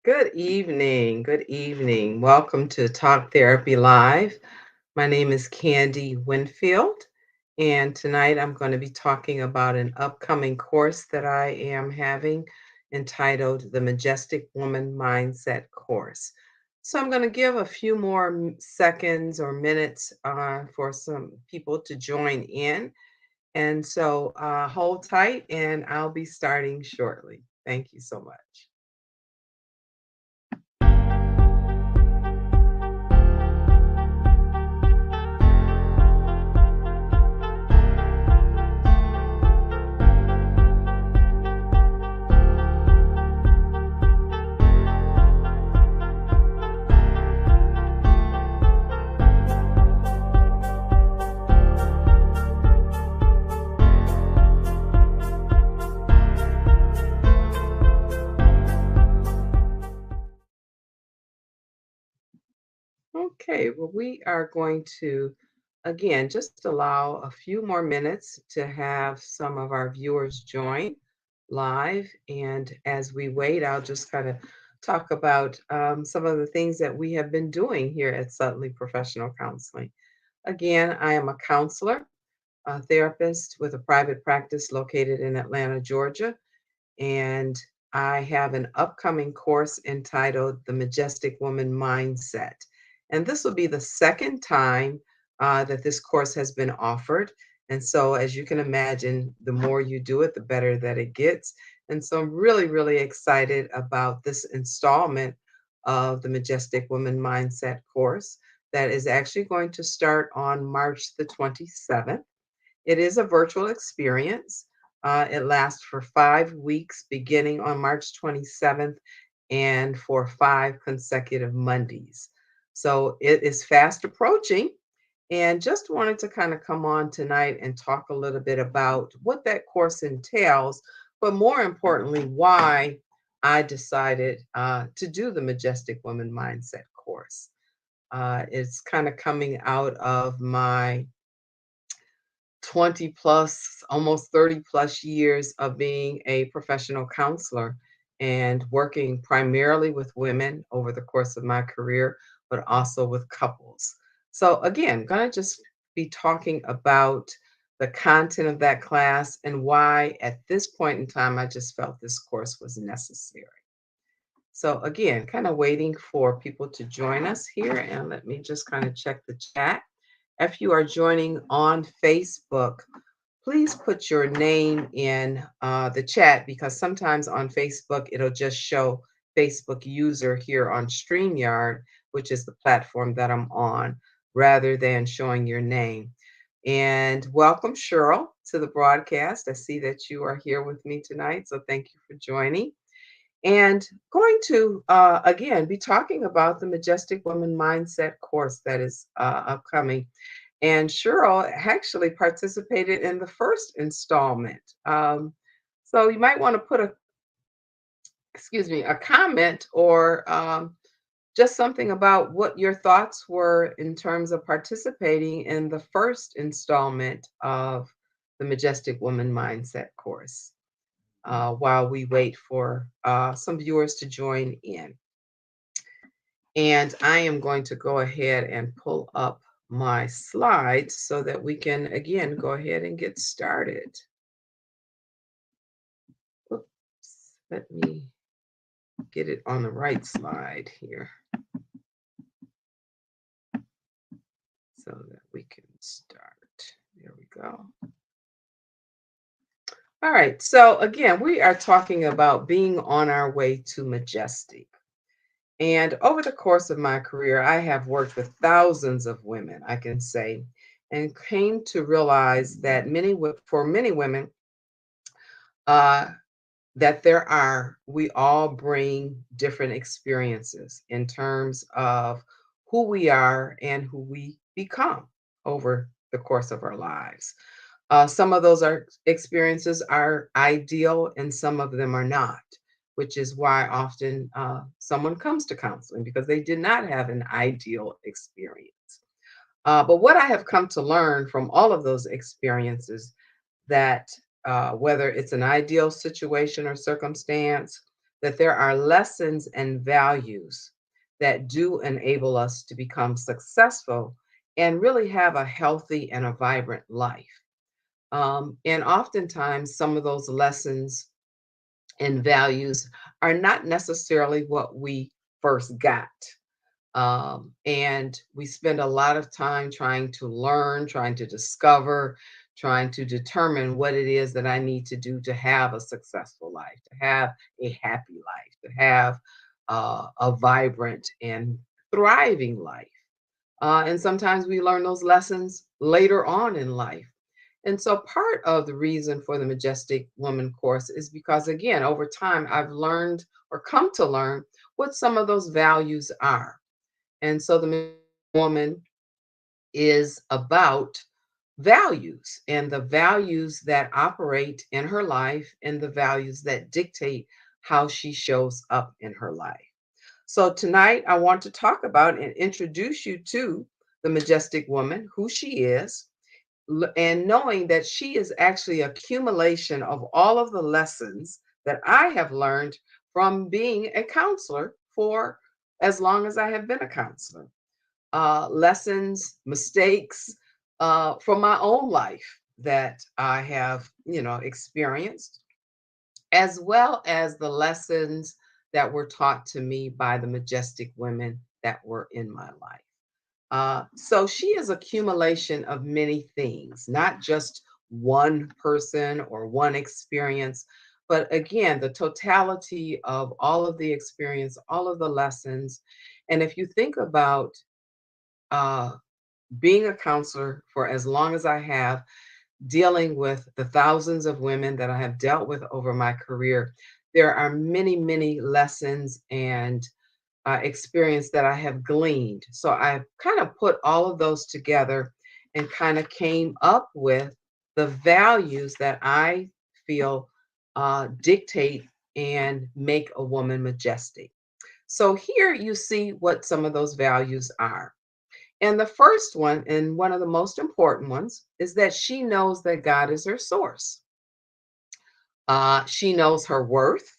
Good evening. Good evening. Welcome to Talk Therapy Live. My name is Candee Winfield, and tonight I'm going to be talking about an upcoming course that I am having entitled the Majestic Woman Mindset course. So I'm going to give a few more seconds or minutes for some people to join in. And so hold tight, and I'll be starting shortly. Thank you so much. Okay, well, we are going to, again, just allow a few more minutes to have some of our viewers join live. And as we wait, I'll just kind of talk about some of the things that we have been doing here at Suddenly Professional Counseling. Again, I am a counselor, a therapist with a private practice located in Atlanta, Georgia. And I have an upcoming course entitled The Majestic Woman Mindset. And this will be the second time that this course has been offered. And so, as you can imagine, the more you do it, the better that it gets. And so, I'm really, really excited about this installment of the Majestic Woman Mindset course that is actually going to start on March the 27th. It is a virtual experience. It lasts for 5 weeks, beginning on March 27th and for 5 consecutive Mondays. So it is fast approaching. And just wanted to kind of come on tonight and talk a little bit about what that course entails, but more importantly, why I decided to do the Majestic Woman Mindset course. It's kind of coming out of my 20 plus, almost 30 plus years of being a professional counselor and working primarily with women over the course of my career, but also with couples. So, again, going to just be talking about the content of that class and why at this point in time I just felt this course was necessary. So, again, kind of waiting for people to join us here. And let me just kind of check the chat. If you are joining on Facebook, please put your name in the chat because sometimes on Facebook, it'll just show Facebook user here on StreamYard, which is the platform that I'm on, rather than showing your name. And welcome, Cheryl, to the broadcast. I see that you are here with me tonight, so thank you for joining. And going to, again, be talking about the Majestic Woman Mindset course that is upcoming. And Cheryl actually participated in the first installment. So you might want to put a comment or just something about what your thoughts were in terms of participating in the first installment of the Majestic Woman Mindset course while we wait for some viewers to join in. And I am going to go ahead and pull up my slides so that we can, again, go ahead and get started. Oops, let me get it on the right slide here so that we can start. There we go. All right, so again, we are talking about being on our way to majestic. And over the course of my career, I have worked with thousands of women, I can say, and came to realize that for many women, uh, we all bring different experiences in terms of who we are and who we become over the course of our lives. Some of those experiences are ideal and some of them are not, which is why often someone comes to counseling because they did not have an ideal experience. But what I have come to learn from all of those experiences that whether it's an ideal situation or circumstance, that there are lessons and values that do enable us to become successful and really have a healthy and a vibrant life. And oftentimes, some of those lessons and values are not necessarily what we first got. And we spend a lot of time trying to learn, trying to discover, trying to determine what it is that I need to do to have a successful life, to have a happy life, to have a vibrant and thriving life. And sometimes we learn those lessons later on in life. And so part of the reason for the Majestic Woman course is because, again, over time, I've learned or come to learn what some of those values are. And so the woman is about values and the values that operate in her life and the values that dictate how she shows up in her life. So tonight I want to talk about and introduce you to the Majestic Woman, who she is, and knowing that she is actually accumulation of all of the lessons that I have learned from being a counselor for as long as I have been a counselor. Lessons, mistakes from my own life that I have, experienced, as well as the lessons that were taught to me by the majestic women that were in my life. So she is accumulation of many things, not just one person or one experience, but again, the totality of all of the experience, all of the lessons. And if you think about uh, being a counselor for as long as I have, dealing with the thousands of women that I have dealt with over my career, there are many, many lessons and experience that I have gleaned. So I kind of put all of those together and kind of came up with the values that I feel dictate and make a woman majestic. So here you see what some of those values are. And the first one, and one of the most important ones, is that she knows that God is her source. She knows her worth.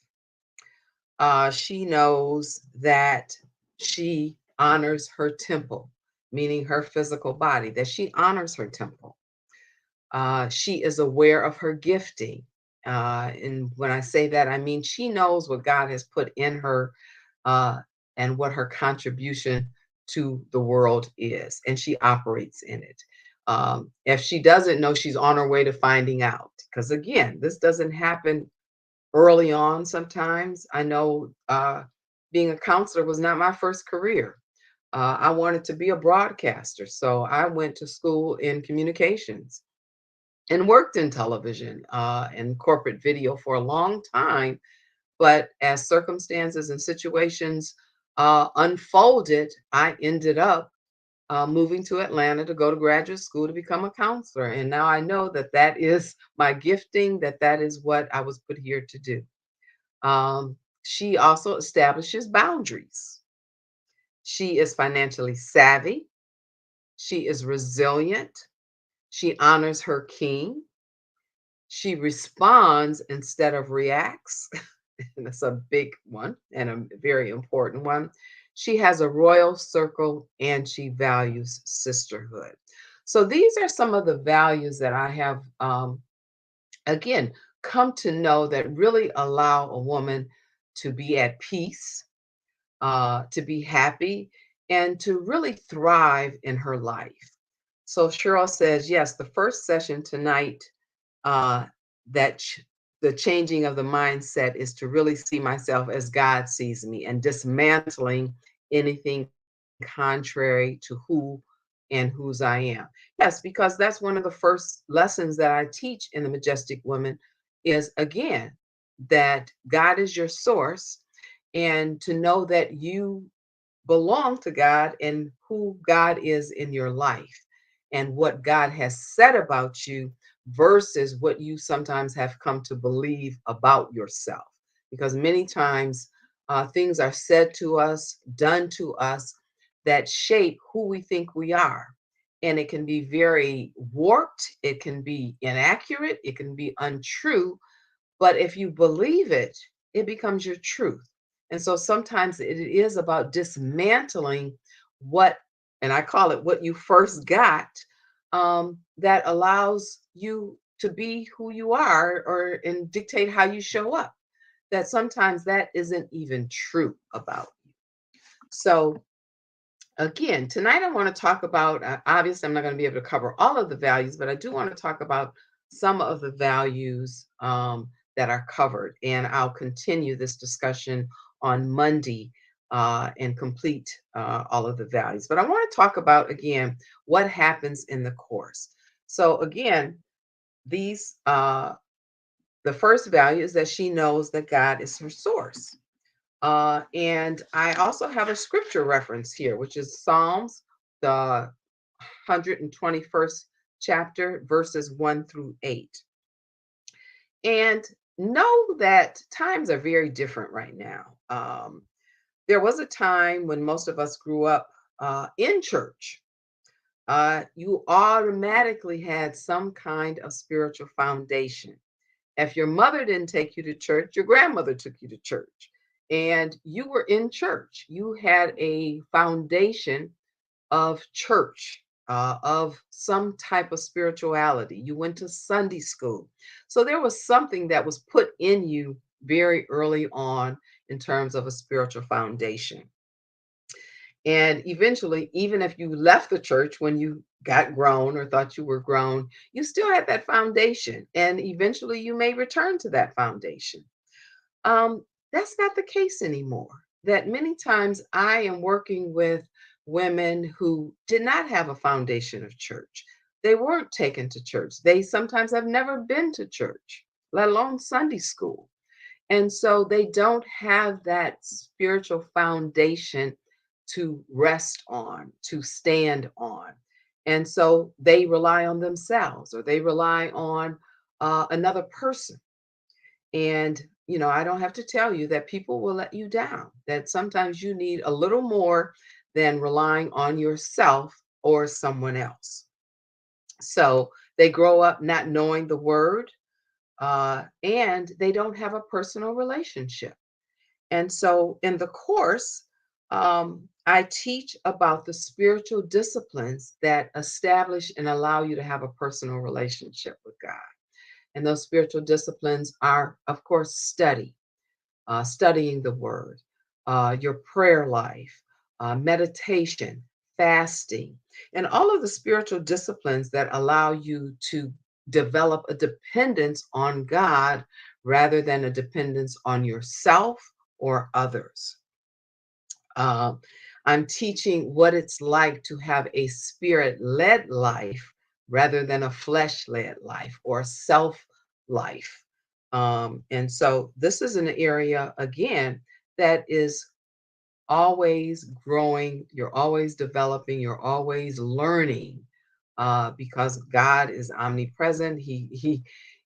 She knows that she honors her temple, meaning her physical body, that she honors her temple. She is aware of her gifting. And when I say that, I mean she knows what God has put in her uh, and what her contribution to the world is, and she operates in it. If she doesn't know, she's on her way to finding out. Because again, this doesn't happen early on sometimes. I know being a counselor was not my first career. I wanted to be a broadcaster, so I went to school in communications and worked in television and corporate video for a long time. But as circumstances and situations unfolded, I ended up moving to Atlanta to go to graduate school to become a counselor. And now I know that that is my gifting, that that is what I was put here to do. She also establishes boundaries. She is financially savvy. She is resilient. She honors her king. She responds instead of reacts. And that's a big one and a very important one. She has a royal circle and she values sisterhood. So these are some of the values that I have, again, come to know that really allow a woman to be at peace, to be happy, and to really thrive in her life. So Cheryl says, yes, the first session tonight, uh, that the changing of the mindset is to really see myself as God sees me and dismantling anything contrary to who and whose I am. Yes, because that's one of the first lessons that I teach in the Majestic Woman is again that God is your source and to know that you belong to God and who God is in your life and what God has said about you versus what you sometimes have come to believe about yourself. Because many times things are said to us, done to us that shape who we think we are. And it can be very warped, it can be inaccurate, it can be untrue. But if you believe it, it becomes your truth. And so sometimes it is about dismantling what, and I call it what you first got, that allows you to be who you are or and dictate how you show up. That sometimes that isn't even true about you. So again, tonight I want to talk about, obviously, I'm not going to be able to cover all of the values, but I do want to talk about some of the values that are covered. And I'll continue this discussion on Monday and complete all of the values. But I want to talk about, again, what happens in the course. So, again, these, the first value is that she knows that God is her source. And I also have a scripture reference here, which is Psalms, the 121st chapter, verses 1 through 8. And know that times are very different right now. There was a time when most of us grew up in church. You automatically had some kind of spiritual foundation. If your mother didn't take you to church, your grandmother took you to church. And you were in church. You had a foundation of church, of some type of spirituality. You went to Sunday school. So there was something that was put in you very early on in terms of a spiritual foundation. And eventually, even if you left the church when you got grown or thought you were grown, you still had that foundation. And eventually, you may return to that foundation. That's not the case anymore. That many times I am working with women who did not have a foundation of church. They weren't taken to church. They sometimes have never been to church, let alone Sunday school. And so they don't have that spiritual foundation to rest on, to stand on. And so they rely on themselves or they rely on another person. And, I don't have to tell you that people will let you down, that sometimes you need a little more than relying on yourself or someone else. So they grow up not knowing the word and they don't have a personal relationship. And so in the course, I teach about the spiritual disciplines that establish and allow you to have a personal relationship with God. And those spiritual disciplines are, of course, studying the word, your prayer life, meditation, fasting, and all of the spiritual disciplines that allow you to develop a dependence on God rather than a dependence on yourself or others. Uh, I'm teaching what it's like to have a spirit led life rather than a flesh led life or self life. And so this is an area, again, that is always growing. You're always developing. You're always learning because God is omnipresent. He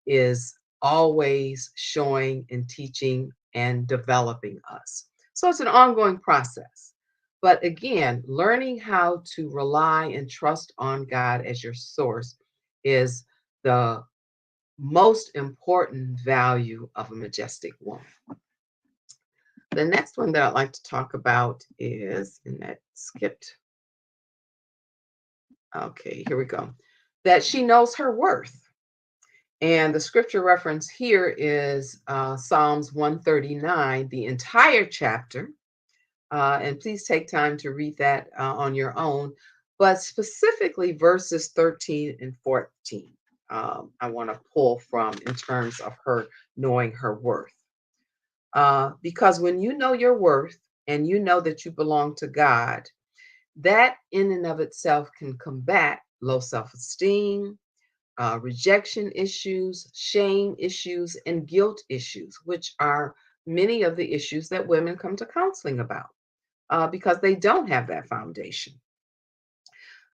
is always showing and teaching and developing us. So it's an ongoing process. But again, learning how to rely and trust on God as your source is the most important value of a majestic woman. The next one that I'd like to talk about is, and that skipped. Okay, here we go. That she knows her worth. And the scripture reference here is Psalms 139, the entire chapter. And please take time to read that on your own, but specifically verses 13 and 14. I want to pull from in terms of her knowing her worth. Because when you know your worth and you know that you belong to God, that in and of itself can combat low self esteem, rejection issues, shame issues, and guilt issues, which are many of the issues that women come to counseling about because they don't have that foundation.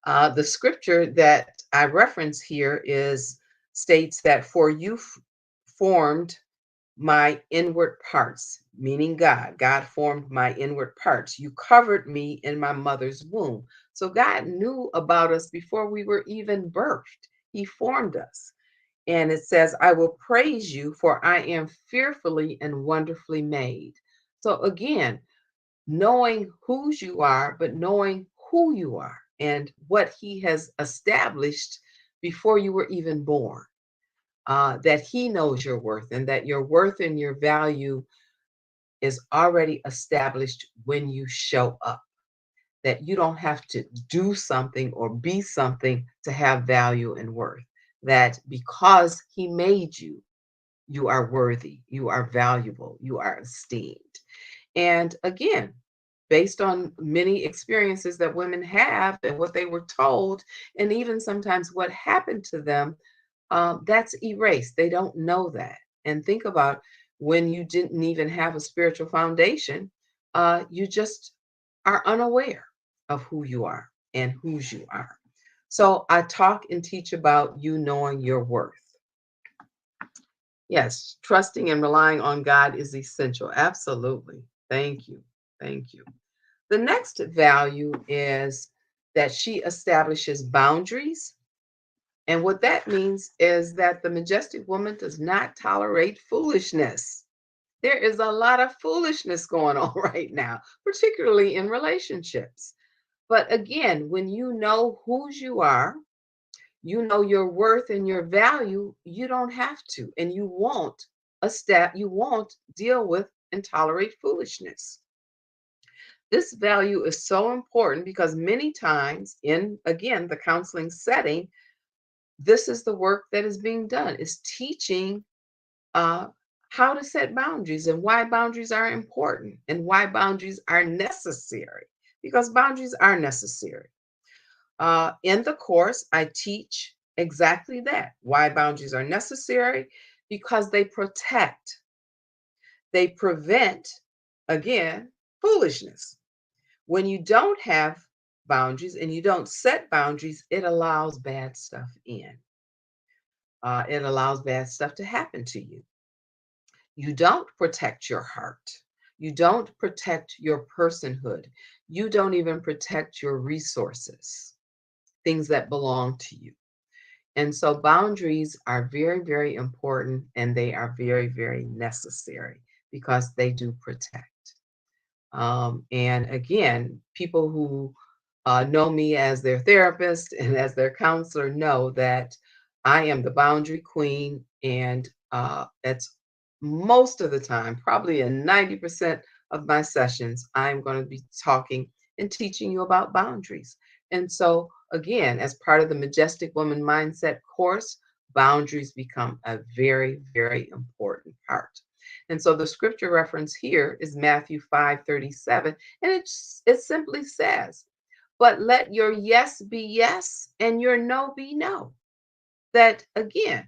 The scripture that I reference here is states that for you formed my inward parts, meaning God. God formed my inward parts. You covered me in my mother's womb. So God knew about us before we were even birthed. He formed us. And it says, I will praise you, for I am fearfully and wonderfully made. So again, knowing whose you are, but knowing who you are and what he has established before you were even born. That he knows your worth and that your worth and your value is already established when you show up. That you don't have to do something or be something to have value and worth. That because he made you, you are worthy, you are valuable, you are esteemed. And again, based on many experiences that women have and what they were told, and even sometimes what happened to them, that's erased. They don't know that. And think about when you didn't even have a spiritual foundation, you just are unaware of who you are and whose you are. So I talk and teach about you knowing your worth. Yes, trusting and relying on God is essential. Absolutely. Thank you. Thank you. The next value is that she establishes boundaries. And what that means is that the majestic woman does not tolerate foolishness. There is a lot of foolishness going on right now, particularly in relationships. But again, when you know whose you are, you know your worth and your value, you don't have to, and you won't deal with and tolerate foolishness. This value is so important because many times in, again, the counseling setting, this is the work that is being done, is teaching uh, how to set boundaries and why boundaries are important and why boundaries are necessary, because boundaries are necessary. In the course, I teach exactly that, why boundaries are necessary, because they protect, they prevent, again, foolishness. When you don't have boundaries and you don't set boundaries, it allows bad stuff in. It allows bad stuff to happen to you. You don't protect your heart. You don't protect your personhood. You don't even protect your resources, things that belong to you. And so boundaries are very, very important and they are very, very necessary because they do protect. And again, people who know me as their therapist and as their counselor know that I am the boundary queen. And that's most of the time, probably in 90% of my sessions, I'm going to be talking and teaching you about boundaries. And so, again, as part of the Majestic Woman Mindset course, boundaries become a very, very important part. And so the scripture reference here is Matthew 5:37, and it simply says, but let your yes be yes and your no be no. That again,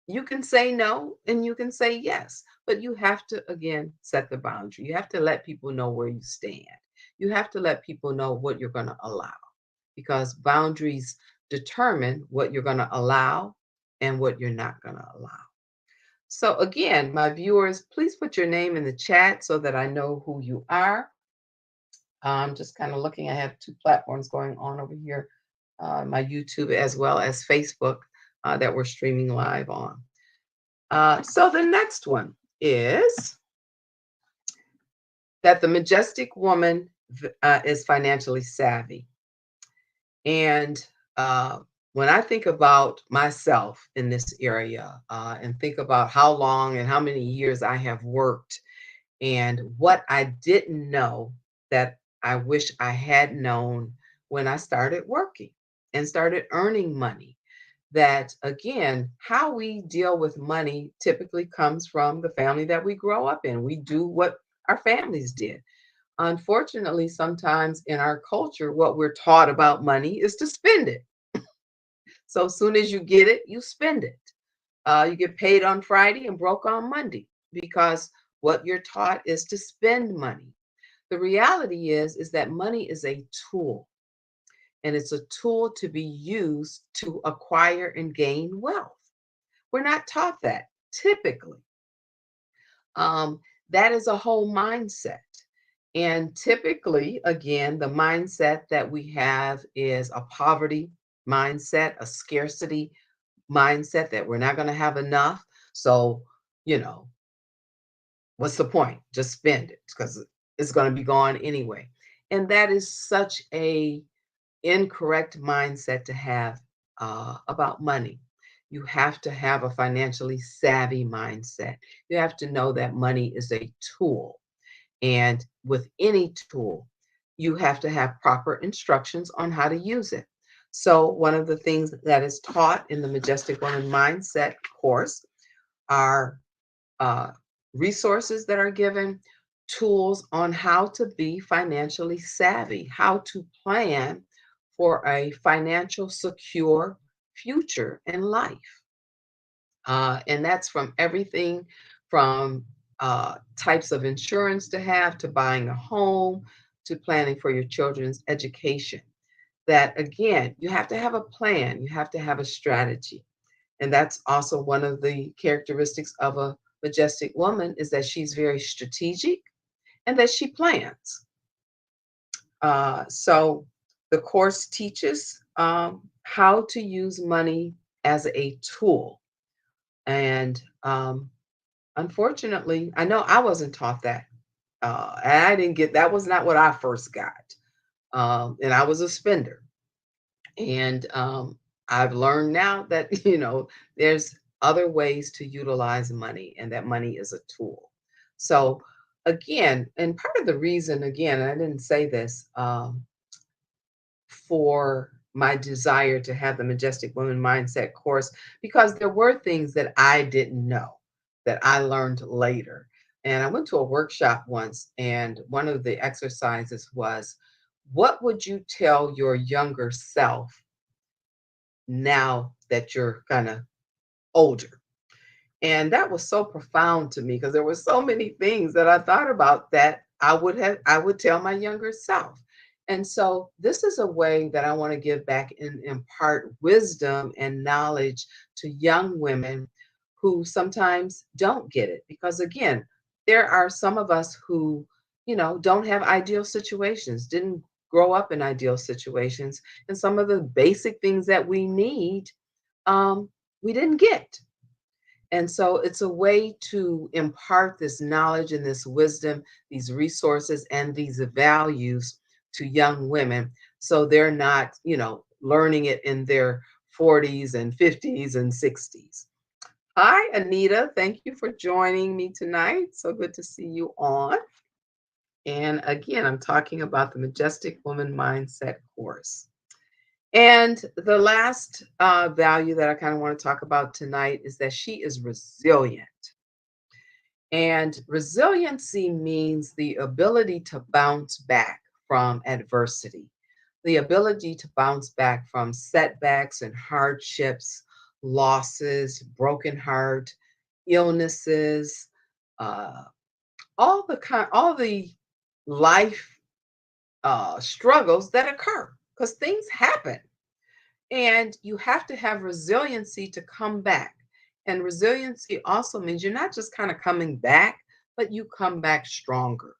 you can say no and you can say yes, but you have to again set the boundary. You have to let people know where you stand. You have to let people know what you're going to allow, because boundaries determine what you're going to allow and what you're not going to allow. So again, my viewers, please put your name in the chat so that I know who you are. I'm just kind of looking. I have two platforms going on over here, my YouTube as well as Facebook, that we're streaming live on. So the next one is that the majestic woman is financially savvy. And when I think about myself in this area and think about how long and how many years I have worked and what I didn't know that I wish I had known when I started working and started earning money. That again, how we deal with money typically comes from the family that we grow up in. We do what our families did. Unfortunately, sometimes in our culture, what we're taught about money is to spend it. So as soon as you get it, you spend it. You get paid on Friday and broke on Monday because what you're taught is to spend money. The reality is that money is a tool, and it's a tool to be used to acquire and gain wealth. We're not taught that typically. Um, that is a whole mindset. And typically, again, the mindset that we have is a poverty mindset, a scarcity mindset that we're not going to have enough. So, you know, what's the point? Just spend it because it's going to be gone anyway. And that is such a incorrect mindset to have about money. You have to have a financially savvy mindset. You have to know that money is a tool. And with any tool, you have to have proper instructions on how to use it. So, one of the things that is taught in the Majestic Woman Mindset course are uh, resources that are given, tools on how to be financially savvy, how to plan for a financial secure future in life. And that's from everything from types of insurance to have, to buying a home, to planning for your children's education. That again, you have to have a plan, you have to have a strategy. And that's also one of the characteristics of a majestic woman, is that she's very strategic and that she plans. So the course teaches how to use money as a tool. And unfortunately, I know I wasn't taught that. And I didn't get that, was not what I first got. And I was a spender. And I've learned now that, there's other ways to utilize money, and that money is a tool. So, again, and part of the reason, again, and I didn't say this, for my desire to have the Majestic Woman Mindset course, because there were things that I didn't know that I learned later. And I went to a workshop once, and one of the exercises was, what would you tell your younger self now that you're kind of older? And that was so profound to me because there were so many things that I thought about that I would tell my younger self. And so this is a way that I want to give back and impart wisdom and knowledge to young women who sometimes don't get it. Because again, there are some of us who, don't have ideal situations, didn't grow up in ideal situations, and some of the basic things that we need, we didn't get. And so it's a way to impart this knowledge and this wisdom, these resources and these values to young women, so they're not, learning it in their 40s and 50s and 60s. Hi, Anita. Thank you for joining me tonight. So good to see you on. And again, I'm talking about the Majestic Woman Mindset course. And the last value that I kind of want to talk about tonight is that she is resilient. And resiliency means the ability to bounce back from adversity, the ability to bounce back from setbacks and hardships, losses, broken heart, illnesses, uh, all the life struggles that occur, because things happen. And you have to have resiliency to come back. And resiliency also means you're not just kind of coming back, but you come back stronger.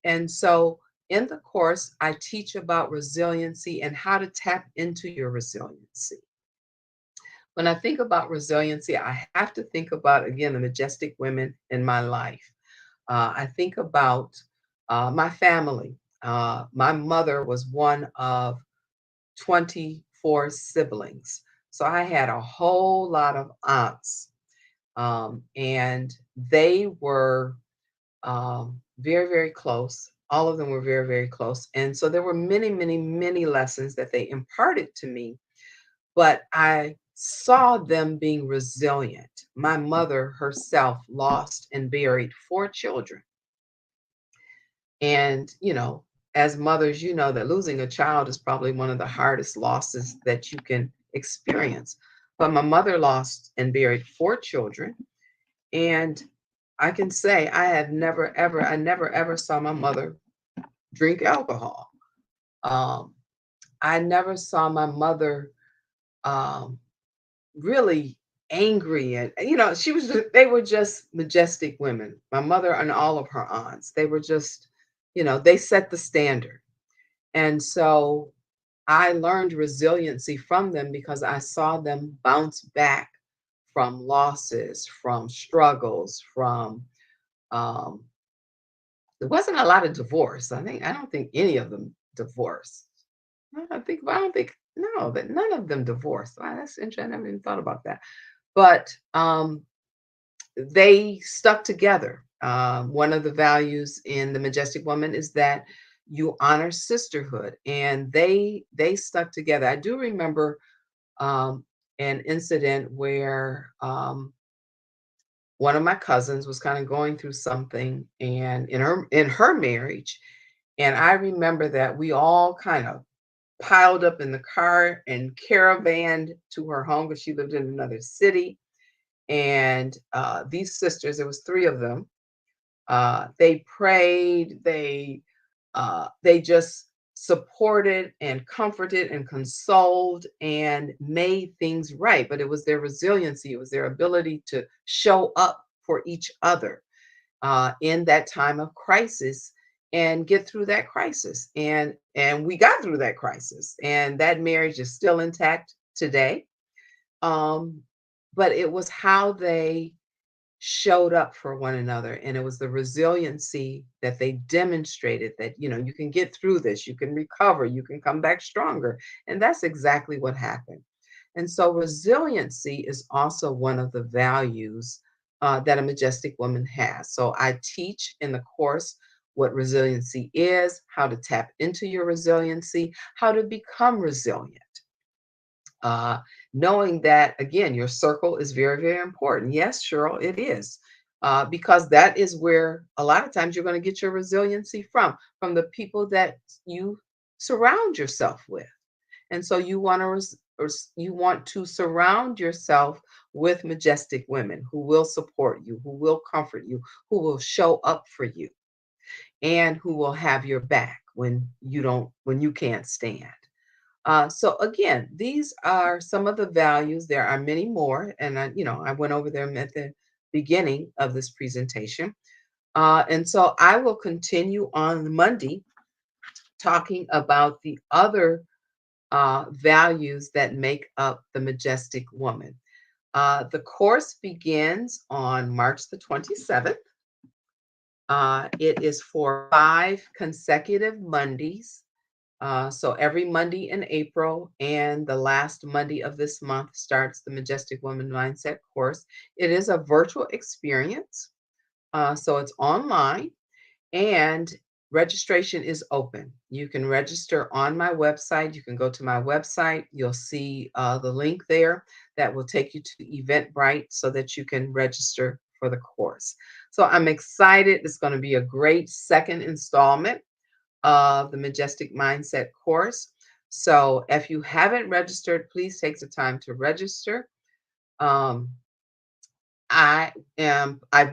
And so in the course, I teach about resiliency and how to tap into your resiliency. When I think about resiliency, I have to think about, again, the majestic women in my life. I think about my family. My mother was one of 24 siblings. So I had a whole lot of aunts, and they were very, very close. All of them were very, very close. And so there were many, many, many lessons that they imparted to me, but I saw them being resilient. My mother herself lost and buried four children. And, as mothers, you know that losing a child is probably one of the hardest losses that you can experience. But my mother lost and buried four children. And I can say I never ever saw my mother drink alcohol. Um, I never saw my mother um, really angry. And, they were just majestic women. My mother and all of her aunts, they were just, they set the standard. And so I learned resiliency from them because I saw them bounce back from losses, from struggles, from um, there wasn't a lot of divorce. I don't think any of them divorced. I don't think no, that none of them divorced. Wow, that's interesting. I never even thought about that. But they stuck together. One of the values in the Majestic Woman is that you honor sisterhood, and they stuck together. I do remember um, an incident where one of my cousins was kind of going through something, and in her marriage, and I remember that we all kind of piled up in the car and caravanned to her home because she lived in another city. And these sisters, there was three of them. They prayed. They just supported and comforted and consoled and made things right. But it was their resiliency. It was their ability to show up for each other in that time of crisis and get through that crisis. And we got through that crisis, and that marriage is still intact today. Um, but it was how they showed up for one another, and it was the resiliency that they demonstrated that you can get through this, you can recover, you can come back stronger. And that's exactly what happened. And so resiliency is also one of the values that a majestic woman has. So I teach in the course what resiliency is, how to tap into your resiliency, how to become resilient, uh, knowing that again your circle is very, very important. Yes, Cheryl, it is, because that is where a lot of times you're going to get your resiliency from the people that you surround yourself with. And so you want to surround yourself with majestic women who will support you, who will comfort you, who will show up for you, and who will have your back when you can't stand. So again, these are some of the values. There are many more, and I went over them at the beginning of this presentation. And so I will continue on Monday talking about the other values that make up the majestic woman. The course begins on March the 27th. It is for 5 consecutive Mondays. So every Monday in April and the last Monday of this month starts the Majestic Woman Mindset course. It is a virtual experience, so it's online, and registration is open. You can register on my website. You can go to my website. You'll see the link there that will take you to Eventbrite so that you can register for the course. So I'm excited. It's going to be a great second installment of the Majestic Mindset course. So if you haven't registered, please take the time to register. Um, I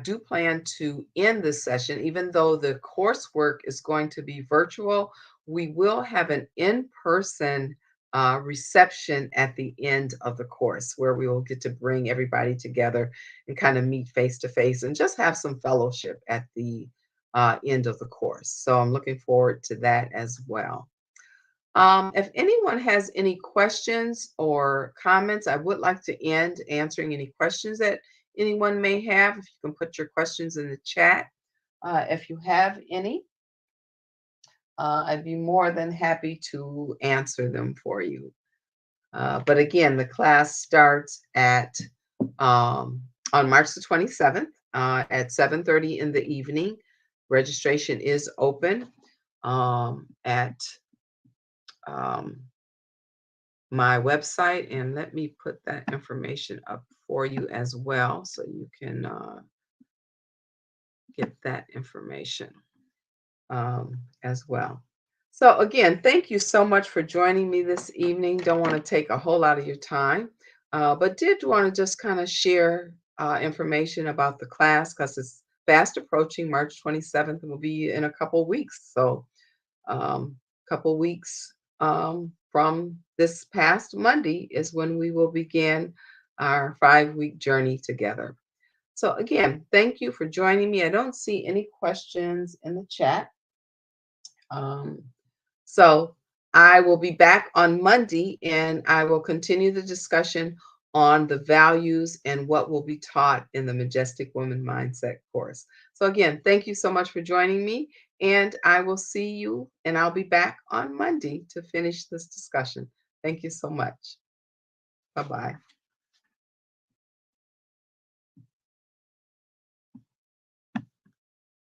do plan to end this session, even though the coursework is going to be virtual. We will have an in-person reception at the end of the course where we will get to bring everybody together and kind of meet face to face and just have some fellowship at the end of the course. So I'm looking forward to that as well. If anyone has any questions or comments, I would like to end answering any questions that anyone may have. If you can put your questions in the chat, if you have any, I'd be more than happy to answer them for you. But again, the class starts at on March the 27th at 7:30 in the evening. Registration is open at um, my website, and let me put that information up for you as well so you can get that information as well. So again, thank you so much for joining me this evening. Don't want to take a whole lot of your time, but did want to just kind of share information about the class because it's fast approaching. March 27th will be in a couple weeks. So couple weeks from this past Monday is when we will begin our 5-week journey together. So again, thank you for joining me. I don't see any questions in the chat. Um, so I will be back on Monday and I will continue the discussion on the values and what will be taught in the Majestic Woman Mindset course. So, again, thank you so much for joining me. And I will see you, and I'll be back on Monday to finish this discussion. Thank you so much. Bye bye.